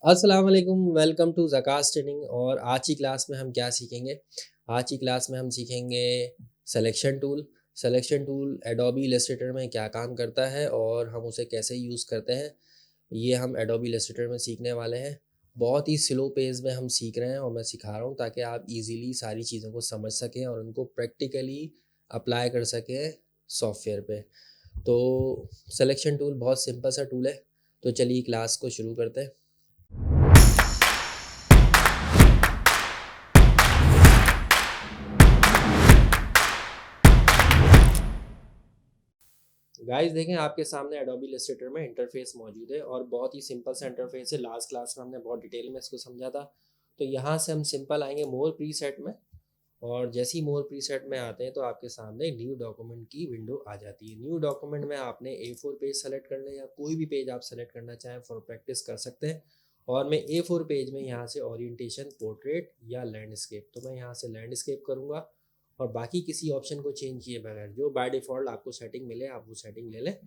अस्सलाम वालेकुम, welcome to ज़कास training. और आज की क्लास में हम क्या सीखेंगे? आज की क्लास में हम सीखेंगे selection tool. Selection tool Adobe Illustrator में क्या काम करता है और हम उसे कैसे यूज़ करते हैं, ये हम एडोबी इलस्ट्रेटर में सीखने वाले हैं। बहुत ही स्लो पेस में हम सीख रहे हैं और मैं सिखा रहा हूँ ताकि आप इजीली सारी चीज़ों को समझ सकें और उनको प्रैक्टिकली अप्लाई कर सकें सॉफ्टवेयर पे। तो सिलेक्शन टूल बहुत सिंपल सा टूल है। तो चलिए क्लास को शुरू करते हैं। गाइस देखें, आपके सामने एडोबी इलस्ट्रेटर में इंटरफेस मौजूद है और बहुत ही सिंपल सा इंटरफेस है। लास्ट क्लास में हमने बहुत डिटेल में इसको समझा था। तो यहाँ से हम सिंपल आएंगे मोर प्रीसेट में, और जैसे ही मोर प्रीसेट में आते हैं तो आपके सामने न्यू डॉक्यूमेंट की विंडो आ जाती है। न्यू डॉक्यूमेंट में आपने A4 पेज सेलेक्ट करना है या कोई भी पेज आप सेलेक्ट करना चाहें फॉर प्रैक्टिस कर सकते हैं। और मैं A4 पेज में यहाँ से ओरिएंटेशन, पोर्ट्रेट या लैंडस्केप, तो मैं यहाँ से लैंडस्केप करूँगा और बाकी किसी ऑप्शन को चेंज किए बगैर जो बाय डिफ़ॉल्ट आपको सेटिंग मिले आप वो सेटिंग ले लें।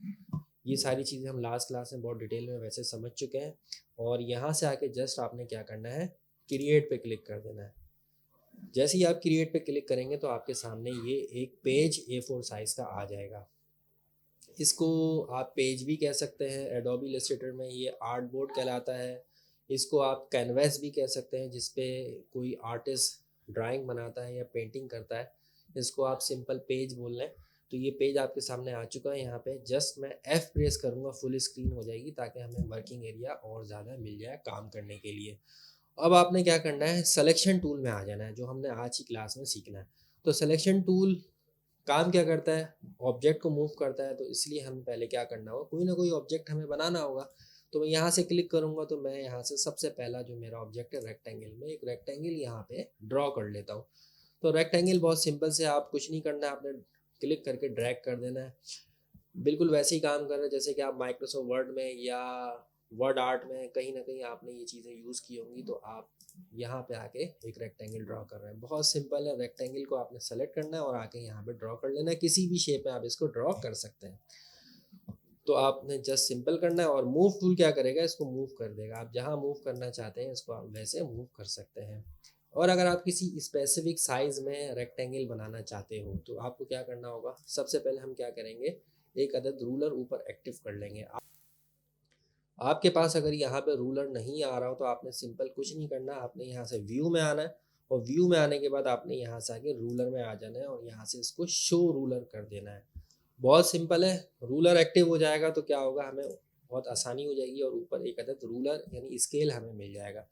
ये सारी चीज़ें हम लास्ट क्लास में बहुत डिटेल में वैसे समझ चुके हैं। और यहाँ से आके जस्ट आपने क्या करना है, क्रिएट पे क्लिक कर देना है। जैसे ही आप क्रिएट पे क्लिक करेंगे तो आपके सामने ये एक पेज A4 साइज़ का आ जाएगा। इसको आप पेज भी कह सकते हैं, एडोबी इलस्ट्रेटर में ये आर्ट बोर्ड कहलाता है। इसको आप कैनवास भी कह सकते हैं, जिस पे कोई आर्टिस्ट ड्राइंग बनाता है या पेंटिंग करता है। इसको आप सिंपल पेज बोल लें। तो ये पेज आपके सामने आ चुका है। यहाँ पे जस्ट मैं F प्रेस करूँगा, फुल स्क्रीन हो जाएगी ताकि हमें वर्किंग एरिया और ज़्यादा मिल जाए काम करने के लिए। अब आपने क्या करना है, सिलेक्शन टूल में आ जाना है, जो हमने आज की क्लास में सीखना है। तो सिलेक्शन टूल काम क्या करता है, ऑब्जेक्ट को मूव करता है। तो इसलिए हमें पहले क्या करना होगा, कोई ना कोई ऑब्जेक्ट हमें बनाना होगा। तो मैं यहाँ से क्लिक करूँगा तो मैं यहाँ से सबसे पहला जो मेरा ऑब्जेक्ट है रेक्टेंगल, में एक रेक्टेंगल यहाँ पे ड्रॉ कर लेता हूँ। तो रेक्टेंगल बहुत सिंपल से, आप कुछ नहीं करना है, आपने क्लिक करके ड्रैग कर देना है। बिल्कुल वैसे ही काम कर रहे हैं जैसे कि आप माइक्रोसॉफ्ट वर्ड में या वर्ड आर्ट में कहीं ना कहीं आपने ये चीज़ें यूज़ की होंगी। तो आप यहाँ पे आके एक रेक्टेंगल ड्रॉ कर रहे हैं, बहुत सिंपल है। रेक्टेंगल को आपने सेलेक्ट करना है और आके यहाँ पे ड्रॉ कर लेना है। किसी भी शेप में आप इसको ड्रॉ कर सकते हैं। तो आपने जस्ट सिंपल करना है और मूव टूल क्या करेगा, इसको मूव कर देगा। आप जहाँ मूव करना चाहते हैं इसको आप वैसे मूव कर सकते हैं। और अगर आप किसी स्पेसिफिक साइज़ में रेक्टेंगल बनाना चाहते हो तो आपको क्या करना होगा, सबसे पहले हम क्या करेंगे, एक अदद रूलर ऊपर एक्टिव कर लेंगे। आपके पास अगर यहाँ पे रूलर नहीं आ रहा हो तो आपने सिंपल कुछ नहीं करना, आपने यहाँ से व्यू में आना है और व्यू में आने के बाद आपने यहाँ से आके रूलर में आ जाना है और यहाँ से इसको शो रूलर कर देना है। बहुत सिंपल है। रूलर एक्टिव हो जाएगा तो क्या होगा, हमें बहुत आसानी हो जाएगी और ऊपर एक अदद रूलर यानी स्केल हमें मिल जाएगा।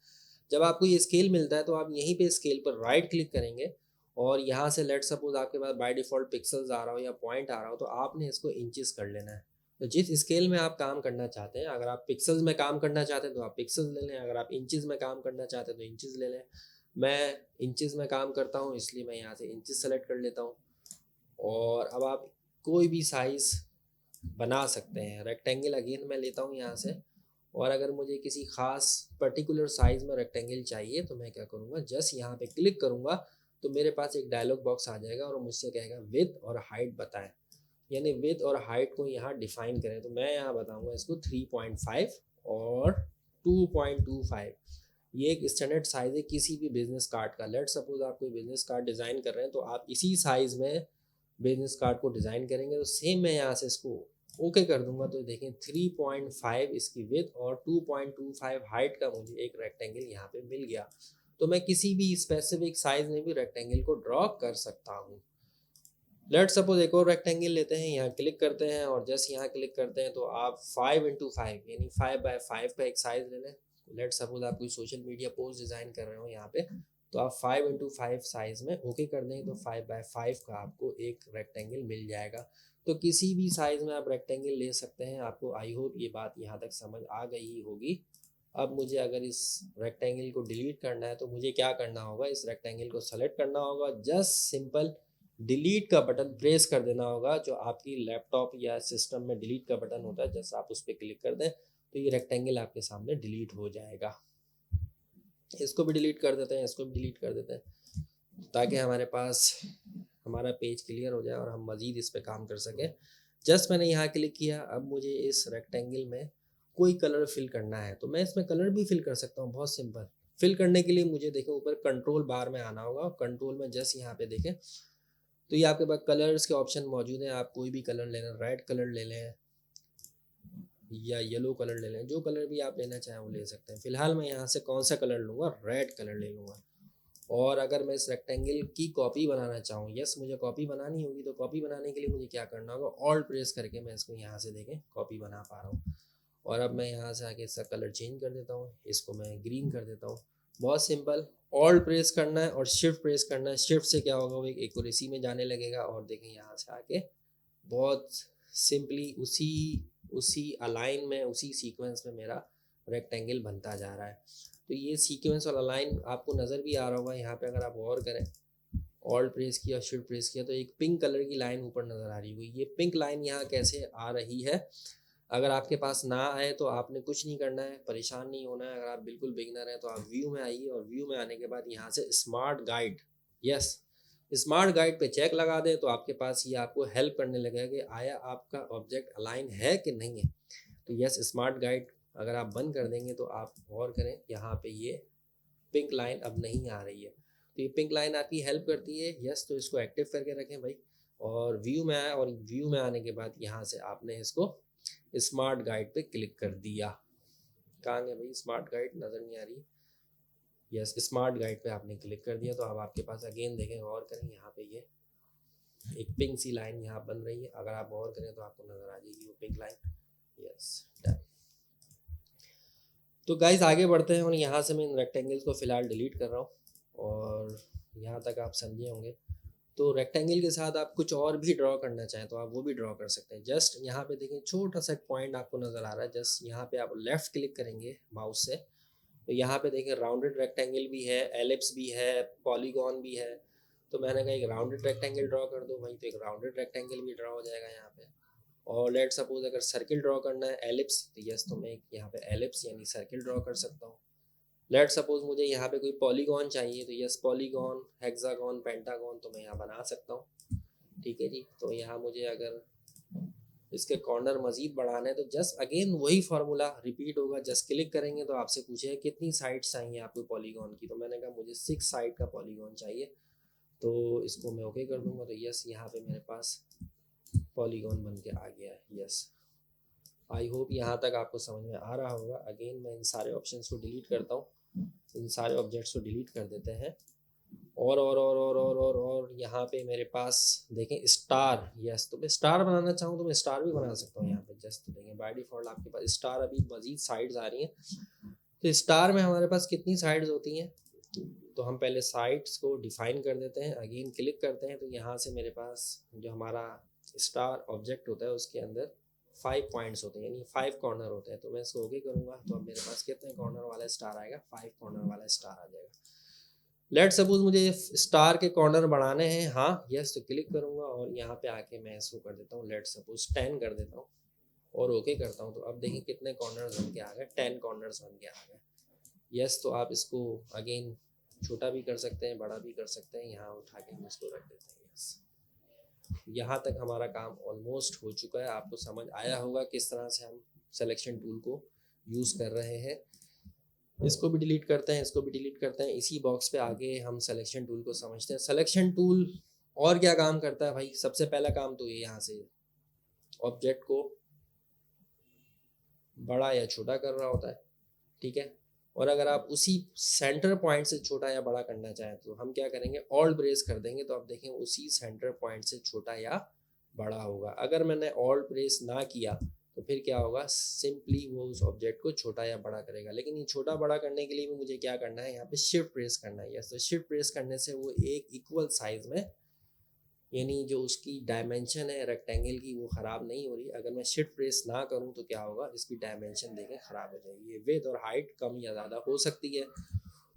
जब आपको ये स्केल मिलता है तो आप यहीं पे स्केल पर राइट क्लिक करेंगे और यहाँ से लेट सपोज आपके पास बाय डिफ़ॉल्ट पिक्सल्स आ रहा हो या पॉइंट आ रहा हो तो आपने इसको इंचेस कर लेना है। तो जिस स्केल में आप काम करना चाहते हैं, अगर आप पिक्सल्स में काम करना चाहते हैं तो आप पिक्सल्स ले लें, अगर आप इंचेस में काम करना चाहते हैं तो इंचेस ले लें। मैं इंचेस में काम करता हूँ इसलिए मैं यहाँ से इंचेस सेलेक्ट कर लेता हूँ। और अब आप कोई भी साइज़ बना सकते हैं। रेक्टेंगल अगेन मैं लेता हूँ यहाँ से। और अगर मुझे किसी ख़ास पर्टिकुलर साइज़ में रेक्टेंगल चाहिए तो मैं क्या करूँगा, जस्ट यहाँ पे क्लिक करूँगा तो मेरे पास एक डायलॉग बॉक्स आ जाएगा और मुझसे कहेगा विड्थ और हाइट बताएं, यानी विड्थ और हाइट को यहाँ डिफाइन करें। तो मैं यहाँ बताऊँगा इसको 3.5 और 2.25। ये एक स्टैंडर्ड साइज़ है किसी भी बिजनेस कार्ड का। लेट सपोज आप कोई बिजनेस कार्ड डिज़ाइन कर रहे हैं तो आप इसी साइज़ में बिजनेस कार्ड को डिज़ाइन करेंगे। तो सेम मैं यहाँ से इसको ओके कर दूंगा तो देखें 3.5 इसकी विड्थ और 2.25 हाइट का मुझे एक रेक्टेंगल यहाँ पे मिल गया। तो मैं किसी भी स्पेसिफिक साइज में भी रेक्टेंगल को ड्रॉ कर सकता हूँ। लेट सपोज एक और रेक्टेंगल लेते हैं, यहाँ क्लिक करते हैं और जस्ट यहाँ क्लिक करते हैं तो आप 5x5 यानी 5x5 का एक साइज ले लें। लेट सपोज आप कोई सोशल मीडिया पोस्ट डिज़ाइन कर रहे हो यहाँ पे, तो आप 5x5 साइज में ओके कर दें तो 5x5 का आपको एक रेक्टेंगल मिल जाएगा। तो किसी भी साइज में आप रेक्टेंगल ले सकते हैं। आपको आई होप ये बात यहाँ तक समझ आ गई ही होगी। अब मुझे अगर इस रेक्टेंगल को डिलीट करना है तो मुझे क्या करना होगा, इस रेक्टेंगल को सेलेक्ट करना होगा, जस्ट सिंपल डिलीट का बटन प्रेस कर देना होगा। जो आपकी लैपटॉप या सिस्टम में डिलीट का बटन होता है, जैसे आप उस पर क्लिक कर दें तो ये रेक्टेंगल आपके सामने डिलीट हो जाएगा। इसको भी डिलीट कर देते हैं, इसको भी डिलीट कर देते हैं ताकि हमारे पास हमारा पेज क्लियर हो जाए और हम मज़ीद इस पर काम कर सकें। जस्ट मैंने यहाँ क्लिक किया, अब मुझे इस रेक्टेंगल में कोई कलर फिल करना है तो मैं इसमें कलर भी फिल कर सकता हूँ, बहुत सिंपल। फिल करने के लिए मुझे देखें ऊपर कंट्रोल बार में आना होगा, कंट्रोल में जस्ट यहाँ पे देखें तो ये आपके पास कलर्स के ऑप्शन मौजूद हैं। आप कोई भी कलर ले लें, रेड कलर ले लें या येलो कलर ले लें, जो कलर भी आप लेना चाहें वो ले सकते हैं। फिलहाल मैं यहाँ से कौन सा कलर लूँगा, रेड कलर ले लूँगा। और अगर मैं इस रेक्टेंगल की कॉपी बनाना चाहूँ, यस मुझे कॉपी बनानी होगी, तो कॉपी बनाने के लिए मुझे क्या करना होगा, ऑल्ट प्रेस करके मैं इसको यहाँ से देखें कॉपी बना पा रहा हूँ। और अब मैं यहाँ से आके इसका कलर चेंज कर देता हूँ, इसको मैं ग्रीन कर देता हूँ। बहुत सिंपल, ऑल्ट प्रेस करना है और शिफ्ट प्रेस करना है। शिफ्ट से क्या होगा, वो एक एक्यूरेसी में जाने लगेगा और देखें यहाँ से आके बहुत सिंपली उसी अलाइन में, उसी सीक्वेंस में मेरा रेक्टेंगल बनता जा रहा है। तो ये सीक्वेंस और अलाइन आपको नज़र भी आ रहा होगा। यहाँ पे अगर आप गौर करें, ऑल्ट प्रेस किया, शिफ्ट प्रेस किया, तो एक पिंक कलर की लाइन ऊपर नज़र आ रही होगी। ये पिंक लाइन यहाँ कैसे आ रही है, अगर आपके पास ना आए तो आपने कुछ नहीं करना है, परेशान नहीं होना है। अगर आप बिल्कुल बिगिनर हैं तो आप व्यू में आइए और व्यू में आने के बाद यहाँ से smart guide, yes smart guide पे चेक लगा दें तो आपके पास ये आपको हेल्प करने लगेगा कि आया आपका ऑब्जेक्ट अलाइन है कि नहीं है। तो यस स्मार्ट गाइड अगर आप बंद कर देंगे तो आप गौर करें यहाँ पे ये पिंक लाइन अब नहीं आ रही है। तो ये पिंक लाइन आपकी हेल्प करती है, यस तो इसको एक्टिव करके रखें भाई। और व्यू में आए और व्यू में आने के बाद यहाँ से आपने इसको स्मार्ट गाइड पे क्लिक कर दिया। कहाँ है भाई स्मार्ट गाइड, नज़र नहीं आ रही। यस स्मार्ट गाइड पे आपने क्लिक कर दिया तो अब आपके पास अगेन देखें गौर करें यहाँ पे ये एक पिंक सी लाइन यहाँ बन रही है। अगर आप गौर करें तो आपको नज़र आ जाएगी वो पिंक लाइन। Yes done. तो गाइज आगे बढ़ते हैं और यहाँ से मैं इन रेक्टेंगल्स को फ़िलहाल डिलीट कर रहा हूँ और यहाँ तक आप समझे होंगे। तो रेक्टेंगल के साथ आप कुछ और भी ड्रॉ करना चाहें तो आप वो भी ड्रॉ कर सकते हैं। जस्ट यहाँ पे देखिए छोटा सा पॉइंट आपको नज़र आ रहा है, जस्ट यहाँ पे आप लेफ़्ट क्लिक करेंगे माउस से तो यहाँ पे देखिए राउंडेड रेक्टेंगल भी है, एलिप्स भी है, पॉलीगॉन भी है। तो मैंने कहा एक राउंडेड रेक्टेंगल ड्रॉ कर दो भाई, तो एक राउंडेड रेक्टेंगल भी ड्रॉ हो जाएगा यहाँ पे। और लेट सपोज अगर सर्किल ड्रॉ करना है एलिप्स, तो यस तो मैं एक यहाँ पे एलिप्स यानी सर्किल ड्रॉ कर सकता हूँ। लेट सपोज मुझे यहाँ पे कोई पॉलीगॉन चाहिए तो यस पॉलीगॉन, हेक्सागॉन, पेंटागॉन तो मैं यहाँ बना सकता हूँ। ठीक है जी। तो यहाँ मुझे अगर इसके कॉर्नर मज़ीद बढ़ाना है तो जस्ट अगेन वही फार्मूला रिपीट होगा। जस्ट क्लिक करेंगे तो आपसे पूछेगा कितनी साइड्स चाहिए आपको पॉलीगॉन की, तो मैंने कहा मुझे 6 साइड का पॉलीगॉन चाहिए। तो इसको मैं ओके कर दूंगा। तो यस यहाँ पे मेरे पास पॉलीगॉन बन के आ गया है। यस आई होप यहाँ तक आपको समझ में आ रहा होगा। अगेन मैं इन सारे ऑप्शंस को डिलीट करता हूँ, इन सारे ऑब्जेक्ट्स को डिलीट कर देते हैं। और यहाँ पे मेरे पास देखें स्टार, यस तो मैं स्टार बनाना चाहूँ तो मैं स्टार भी बना सकता हूँ यहाँ पे। जस्ट तो देखें बाय डिफ़ॉल्ट आपके पास स्टार अभी मज़ीद साइड्स आ रही हैं। तो स्टार में हमारे पास कितनी साइड्स होती हैं, तो हम पहले साइड्स को डिफ़ाइन कर देते हैं। अगेन क्लिक करते हैं तो यहाँ से मेरे पास जो हमारा स्टार ऑब्जेक्ट होता है उसके अंदर 5 पॉइंट्स होते हैं यानी 5 कॉर्नर होते हैं। तो मैं इसको ओके करूँगा तो अब मेरे पास कितने कॉर्नर वाला स्टार आएगा, 5 कॉर्नर वाला स्टार आ जाएगा। लेट सपोज मुझे स्टार के कॉर्नर बढ़ाने हैं, हाँ यस तो क्लिक करूँगा और यहाँ पे आके मैं इसको कर देता हूँ, लेट सपोज 10 कर देता हूँ और ओके करता हूँ। तो अब देखिए कितने कॉर्नर्स बन के आ गए, 10 कॉर्नर्स बन के आ गए। यस तो आप इसको अगेन छोटा भी कर सकते हैं, बड़ा भी कर सकते हैं। यहाँ उठा के इसको रख देते हैं। यस यहाँ तक हमारा काम ऑलमोस्ट हो चुका है। आपको समझ आया होगा किस तरह से हम सिलेक्शन टूल को यूज़ कर रहे हैं। इसको भी डिलीट करते हैं, इसको भी डिलीट करते हैं। इसी बॉक्स पे आगे हम सिलेक्शन टूल को समझते हैं। सिलेक्शन टूल और क्या काम करता है भाई, सबसे पहला काम तो ये यहाँ से ऑब्जेक्ट को बड़ा या छोटा कर रहा होता है। ठीक है। और अगर आप उसी सेंटर पॉइंट से छोटा या बड़ा करना चाहें तो हम क्या करेंगे, ऑल्ट प्रेस कर देंगे तो आप देखें उसी सेंटर पॉइंट से छोटा या बड़ा होगा। अगर मैंने ऑल्ट प्रेस ना किया तो फिर क्या होगा, सिंपली वो उस ऑब्जेक्ट को छोटा या बड़ा करेगा। लेकिन ये छोटा बड़ा करने के लिए भी मुझे क्या करना है, यहाँ पे शिफ्ट प्रेस करना है। यस तो शिफ्ट प्रेस करने से वो एक इक्वल साइज में, यानी जो उसकी डायमेंशन है रेक्टेंगल की वो ख़राब नहीं हो रही। अगर मैं शिफ्ट प्रेस ना करूँ तो क्या होगा, इसकी डायमेंशन देखें ख़राब हो जाएगी। ये विड्थ और हाइट कम या ज़्यादा हो सकती है।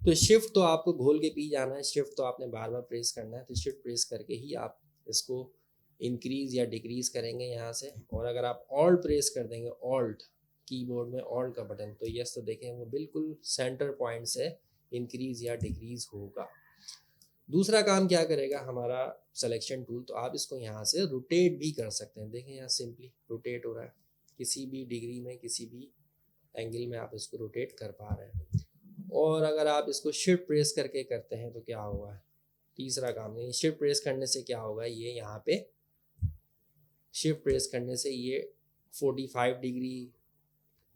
तो शिफ्ट तो आपको घोल के पी जाना है, शिफ्ट तो आपने बार बार प्रेस करना है। तो शिफ्ट प्रेस करके ही आप इसको इंक्रीज़ या डिक्रीज़ करेंगे यहाँ से। और अगर आप ऑल्ट प्रेस कर देंगे, ऑल्ट कीबोर्ड में ऑल्ट का बटन, तो यस तो देखें वो बिल्कुल सेंटर पॉइंट से इंक्रीज़ या डिक्रीज़ होगा। दूसरा काम क्या करेगा हमारा सिलेक्शन टूल, तो आप इसको यहाँ से रोटेट भी कर सकते हैं। देखें यहाँ सिंपली रोटेट हो रहा है किसी भी डिग्री में, किसी भी एंगल में आप इसको रोटेट कर पा रहे हैं। और अगर आप इसको शिफ्ट प्रेस करके करते हैं तो क्या होगा, तीसरा काम नहीं, शिफ्ट प्रेस करने से क्या होगा, ये यहाँ पे शिफ्ट प्रेस करने से ये 45 डिग्री,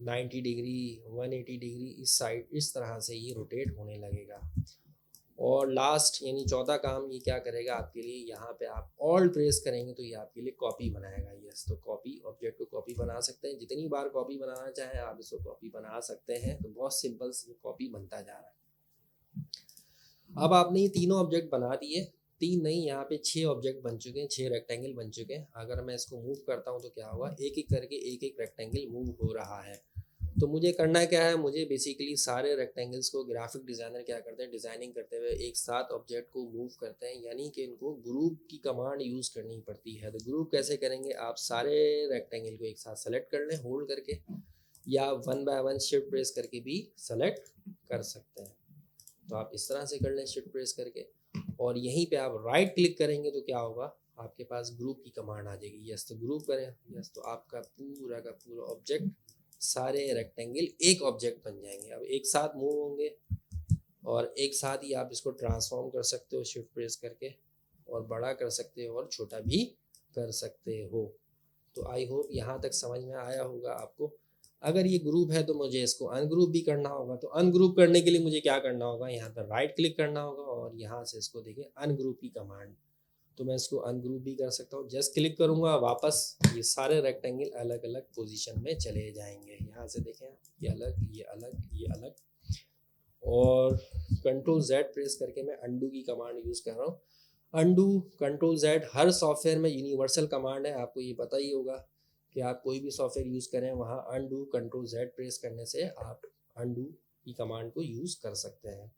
90 डिग्री, 180 डिग्री इस साइड इस तरह से ये रोटेट होने लगेगा। और लास्ट यानी चौथा काम ये क्या करेगा आपके लिए, यहाँ पे आप ऑल्ट प्रेस करेंगे तो ये आपके लिए कॉपी बनाएगा। यस, तो कॉपी, ऑब्जेक्ट को कॉपी बना सकते हैं, जितनी बार कॉपी बनाना चाहें आप इसको कॉपी बना सकते हैं। तो बहुत सिंपल कॉपी बनता जा रहा है। अब आपने ये तीनों ऑब्जेक्ट बना दिए, 3 नहीं यहाँ पे 6 ऑब्जेक्ट बन चुके हैं, 6 रेक्टेंगल बन चुके हैं। अगर मैं इसको मूव करता हूँ तो क्या होगा, एक एक करके एक एक रेक्टेंगल मूव हो रहा है। तो मुझे करना क्या है, मुझे बेसिकली सारे रेक्टेंगल्स को ग्राफिक डिज़ाइनर क्या करते हैं, डिज़ाइनिंग करते हुए एक साथ ऑब्जेक्ट को मूव करते हैं, यानी कि इनको ग्रुप की कमांड यूज़ करनी पड़ती है। तो ग्रुप कैसे करेंगे, आप सारे रेक्टेंगल को एक साथ सेलेक्ट कर लें होल्ड करके, या 1 बाय 1 शिफ्ट प्रेस करके भी सेलेक्ट कर सकते हैं। तो आप इस तरह से कर लें शिफ्ट प्रेस करके, और यहीं पे आप राइट क्लिक करेंगे तो क्या होगा, आपके पास ग्रुप की कमांड आ जाएगी। यस, तो ग्रुप करें, यस, तो आपका पूरा का पूरा ऑब्जेक्ट, सारे रेक्टेंगल एक ऑब्जेक्ट बन जाएंगे। अब एक साथ मूव होंगे और एक साथ ही आप इसको ट्रांसफॉर्म कर सकते हो शिफ्ट प्रेस करके, और बड़ा कर सकते हो और छोटा भी कर सकते हो। तो आई होप यहाँ तक समझ में आया होगा आपको। अगर ये ग्रुप है तो मुझे इसको अनग्रुप भी करना होगा। तो अनग्रुप करने के लिए मुझे क्या करना होगा, यहाँ पर राइट क्लिक करना होगा और यहाँ से इसको देखिए अनग्रुप की कमांड, तो मैं इसको अनग्रुप भी कर सकता हूँ। जस्ट क्लिक करूँगा, वापस ये सारे रेक्टेंगल अलग अलग पोजीशन में चले जाएंगे। यहाँ से देखें, ये अलग, ये अलग, ये अलग। और कंट्रोल Z प्रेस करके मैं अंडू की कमांड यूज़ कर रहा हूँ। अंडू, कंट्रोल Z हर सॉफ्टवेयर में यूनिवर्सल कमांड है, आपको ये पता ही होगा कि आप कोई भी सॉफ्टवेयर यूज़ करें वहाँ अंडू कंट्रोल Z प्रेस करने से आप अंडू की कमांड को यूज़ कर सकते हैं।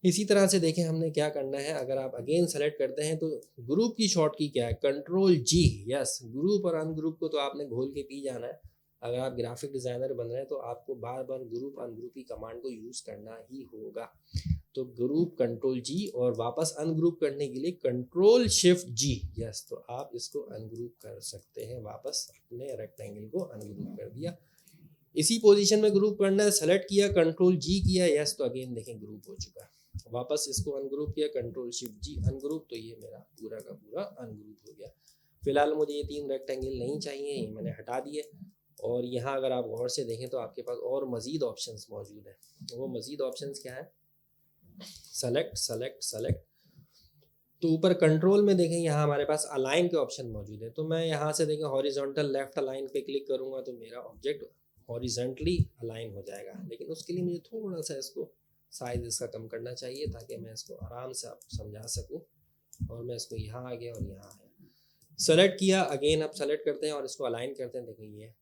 इसी तरह से देखें हमने क्या करना है, अगर आप अगेन सेलेक्ट करते हैं तो ग्रुप की शॉर्ट की क्या है, कंट्रोल G। यस, ग्रुप और अनग्रुप को तो आपने घोल के पी जाना है। अगर आप ग्राफिक डिज़ाइनर बन रहे हैं तो आपको बार बार ग्रुप अनग्रुप की कमांड को यूज़ करना ही होगा। तो ग्रुप कंट्रोल G, और वापस अनग्रुप करने के लिए कंट्रोल शिफ्ट G। यस, तो आप इसको अनग्रुप कर सकते हैं, वापस अपने रेक्टेंगल को अनग्रुप कर दिया। इसी पोजीशन में ग्रुप करना है, सेलेक्ट किया, कंट्रोल G किया, यस, तो अगेन देखें ग्रुप हो चुका है। वापस इसको अनग्रुप किया, कंट्रोल शिफ्ट G अनग्रुप, तो ये मेरा पूरा का पूरा अनग्रुप हो गया। फिलहाल मुझे ये 3 रेक्टेंगल नहीं चाहिए, ये मैंने हटा दिए। और यहाँ अगर आप गौर से देखें तो आपके पास और मज़ीद ऑप्शंस मौजूद हैं। वो मज़ीद ऑप्शंस क्या है, सेलेक्ट सेलेक्ट सेलेक्ट। तो ऊपर कंट्रोल में देखें, यहाँ हमारे पास अलाइन के ऑप्शन मौजूद है। तो मैं यहाँ से देखें हॉरिजॉन्टल लेफ्ट अलाइन पे क्लिक करूँगा तो मेरा ऑब्जेक्ट हॉरिजॉन्टली अलाइन हो जाएगा। लेकिन उसके लिए मुझे थोड़ा सा इसको साइज इसका कम करना चाहिए ताकि मैं इसको आराम से आप समझा सकूं। और मैं इसको यहाँ आ गया और यहाँ आया, सेलेक्ट किया, अगेन आप सेलेक्ट करते हैं और इसको अलाइन करते हैं। देखिए ये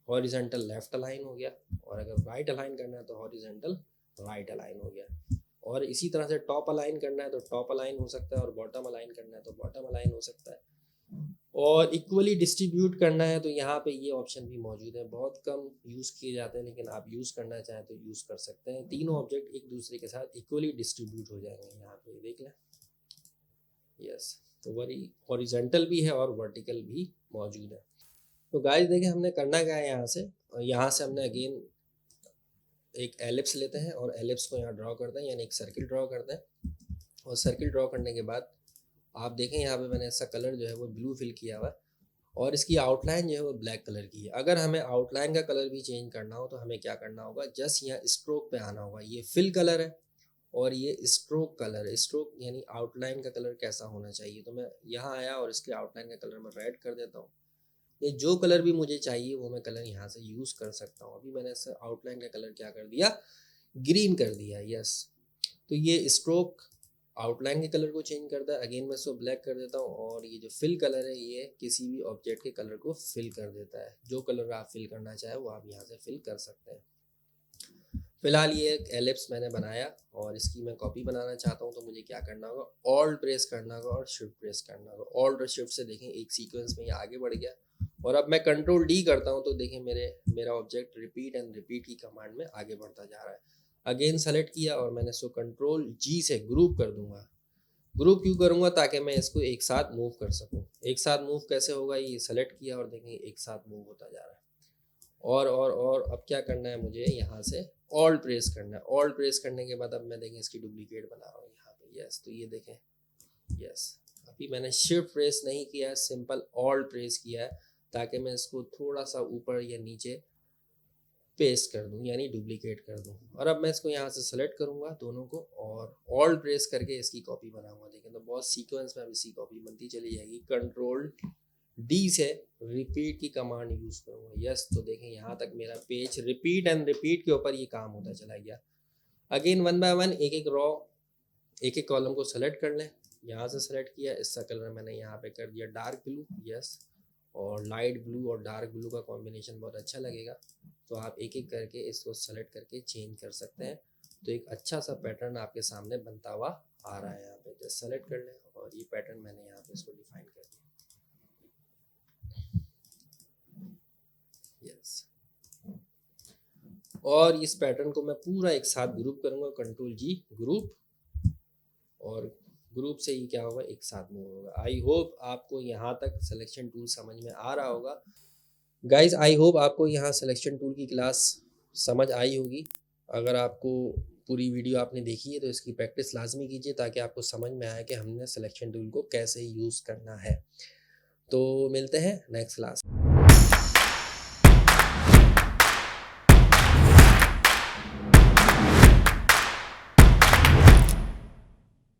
हॉरिजॉन्टल लेफ्ट अलाइन हो गया, और अगर राइट अलाइन करना है तो हॉरिजॉन्टल राइट अलाइन हो गया। और इसी तरह से टॉप अलाइन करना है तो टॉप अलाइन हो सकता है, और बॉटम अलाइन करना है तो बॉटम अलाइन हो सकता है। और इक्वली डिस्ट्रीब्यूट करना है तो यहाँ पे ये ऑप्शन भी मौजूद है, बहुत कम यूज़ किए जाते हैं, लेकिन आप यूज़ करना चाहें तो यूज़ कर सकते हैं। तीनों ऑब्जेक्ट एक दूसरे के साथ इक्वली डिस्ट्रीब्यूट हो जाएंगे। यहाँ पे देख लें, यस, तो वही हॉरिजॉन्टल भी है और वर्टिकल भी मौजूद है। तो गाइस देखें हमने करना क्या है, यहाँ से हमने अगेन एक एलिप्स लेते हैं और एलिप्स को यहाँ ड्रॉ करते हैं, यानी एक सर्किल ड्रॉ करते हैं। और सर्किल ड्रॉ करने के बाद आप देखें यहाँ पे मैंने ऐसा कलर जो है वो ब्लू फिल किया हुआ है, और इसकी आउटलाइन जो है वो ब्लैक कलर की है। अगर हमें आउटलाइन का कलर भी चेंज करना हो तो हमें क्या करना होगा, जस्ट यहाँ स्ट्रोक पे आना होगा। ये फिल कलर है और ये स्ट्रोक कलर है। स्ट्रोक यानी आउटलाइन का कलर कैसा होना चाहिए, तो मैं यहाँ आया और इसके आउटलाइन का कलर मैं रेड कर देता हूँ। ये जो कलर भी मुझे चाहिए वो मैं कलर यहाँ से यूज़ कर सकता हूँ। अभी मैंने इसे आउटलाइन का कलर क्या कर दिया, ग्रीन कर दिया। यस, तो ये स्ट्रोक आउटलाइन के कलर को चेंज करता है। अगेन मैं इसको ब्लैक कर देता हूँ, और ये जो फिल कलर है ये किसी भी ऑब्जेक्ट के कलर को फिल कर देता है। जो कलर आप फिल करना चाहे वो आप यहाँ से फिल कर सकते हैं। फिलहाल ये एक एलिप्स मैंने बनाया और इसकी मैं कॉपी बनाना चाहता हूँ, तो मुझे क्या करना होगा, ऑल्ट प्रेस करना होगा और शिफ्ट प्रेस करना होगा। ऑल्ट और शिफ्ट से देखें एक सीक्वेंस में ये आगे बढ़ गया, और अब मैं कंट्रोल D करता हूँ तो देखें मेरा ऑब्जेक्ट रिपीट एंड रिपीट की कमांड में आगे बढ़ता जा रहा है। अगेन सेलेक्ट किया और मैंने इसको कंट्रोल G से ग्रुप कर दूंगा। ग्रुप क्यों करूँगा, ताकि मैं इसको एक साथ मूव कर सकूँ। एक साथ मूव कैसे होगा, ये सेलेक्ट किया और देखें एक साथ मूव होता जा रहा है। और अब क्या करना है मुझे, यहाँ से ऑल्ट प्रेस करना है। ऑल्ट प्रेस करने के बाद अब मैं देखें इसकी डुप्लीकेट बना रहा हूँ यहाँ पे। यस, तो ये देखें, यस अभी मैंने शिफ्ट प्रेस नहीं किया है, सिंपल ऑल्ट प्रेस किया है ताकि मैं इसको थोड़ा सा ऊपर या नीचे पेस्ट कर दूं, यानी डुप्लीकेट कर दूं। और अब मैं इसको यहाँ से सेलेक्ट करूँगा दोनों को और ऑल्ट प्रेस करके इसकी कॉपी बनाऊंगा। देखें तो बहुत सीक्वेंस में अब इसकी कॉपी बनती चली जाएगी। कंट्रोल डी से रिपीट की कमांड यूज़ करूँगा। यस, तो देखें यहाँ तक मेरा पेज रिपीट एंड रिपीट के ऊपर ये काम होता चला गया। अगेन वन बाय वन एक एक कॉलम को सेलेक्ट कर लें। यहाँ से सेलेक्ट किया, इसका कलर मैंने यहाँ पे कर दिया डार्क ब्लू। यस, और लाइट ब्लू और डार्क ब्लू का कॉम्बिनेशन बहुत अच्छा लगेगा। तो आप एक एक करके इसको सेलेक्ट करके चेंज कर सकते हैं। तो एक अच्छा सा पैटर्न आपके सामने बनता हुआ आ रहा है। यहाँ पे जस्ट सेलेक्ट कर लें और ये पैटर्न मैंने यहाँ पे इसको डिफाइन कर दिया। यस, और इस पैटर्न को मैं पूरा एक साथ ग्रुप करूँगा, कंट्रोल जी ग्रुप, और ग्रुप से ही क्या होगा, एक साथ मूव होगा। आई होप आपको यहाँ तक सिलेक्शन टूल समझ में आ रहा होगा। गाइज आई होप आपको यहाँ सिलेक्शन टूल की क्लास समझ आई होगी। अगर आपको पूरी वीडियो आपने देखी है तो इसकी प्रैक्टिस लाजमी कीजिए ताकि आपको समझ में आए कि हमने सिलेक्शन टूल को कैसे यूज़ करना है। तो मिलते हैं नेक्स्ट क्लास में।